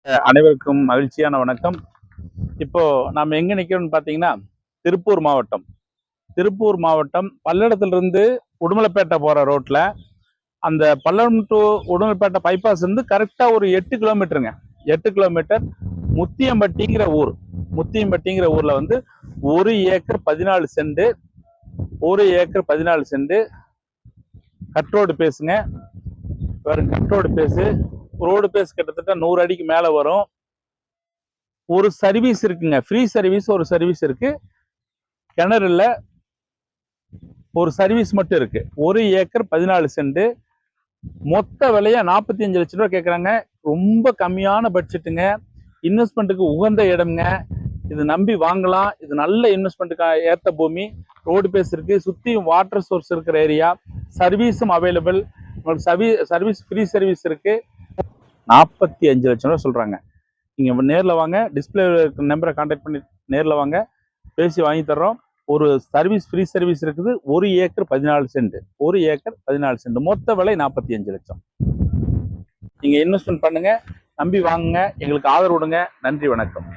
அனைவருக்கும் மகிழ்ச்சியான வணக்கம். இப்போ நம்ம எங்க நிக்கிறோம்னு பாத்தீங்கன்னா திருப்பூர் மாவட்டம். திருப்பூர் மாவட்டம் பல்லடத்திலிருந்து உடுமலைப்பேட்டை போற ரோட்ல அந்த பல்லடம் டு உடுமலைப்பேட்டை பைபாஸ் வந்து கரெக்டா ஒரு 8 கிலோமீட்டருங்க. 8 கிலோமீட்டர் முத்தியம்பட்டிங்கிற ஊர். முத்தியம்பட்டிங்கிற ஊர்ல வந்து 1 ஏக்கர் 14 சென்ட் 1 ஏக்கர் 14 சென்ட் கட்ரோடு பேசுங்க. கட்ரோடு பேசு ரோடு பேஸ் கிட்டத்தட்ட 100 அடிக்கு மேல வரும். ஒரு சர்வீஸ் இருக்குங்க, ஃப்ரீ சர்வீஸ் ஒரு சர்வீஸ் இருக்கு. கிணறு இல்ல, ஒரு சர்வீஸ் மட்டும் இருக்கு. 1 ஏக்கர் 14 சென்ட் மொத்த விலையா 45 லட்சம் ரூபாய் கேட்கறாங்க. ரொம்ப கம்மியான பட்ஜெட்டுங்க. இன்வெஸ்ட்மெண்ட்டுக்கு உகந்த இடம்ங்க. இது நம்பி வாங்கலாம். இது நல்ல இன்வெஸ்ட்மெண்ட்டுக்கு ஏத்த பூமி. ரோடு பேஸ் இருக்கு, சுத்தியும் வாட்டர் சோர்ஸ் இருக்கிற ஏரியா. சர்வீஸும் அவைலபிள். உங்களுக்கு சர்வீஸ் ஃப்ரீ சர்வீஸ் இருக்கு. 45 லட்சம் ரூபாய் சொல்றாங்க. நீங்க நேரில் வாங்க, டிஸ்பிளே நம்பரை கான்டாக்ட் பண்ணி நேரில் வாங்க, பேசி வாங்கி தர்றோம். ஒரு சர்வீஸ் ஃப்ரீ சர்வீஸ் இருக்குது. 1 ஏக்கர் 14 சென்ட் 1 ஏக்கர் 14 சென்ட் மொத்த விலை 45 லட்சம். நீங்க இன்வெஸ்ட்மெண்ட் பண்ணுங்க, நம்பி வாங்குங்க, எங்களுக்கு ஆதரவு கொடுங்க. நன்றி, வணக்கம்.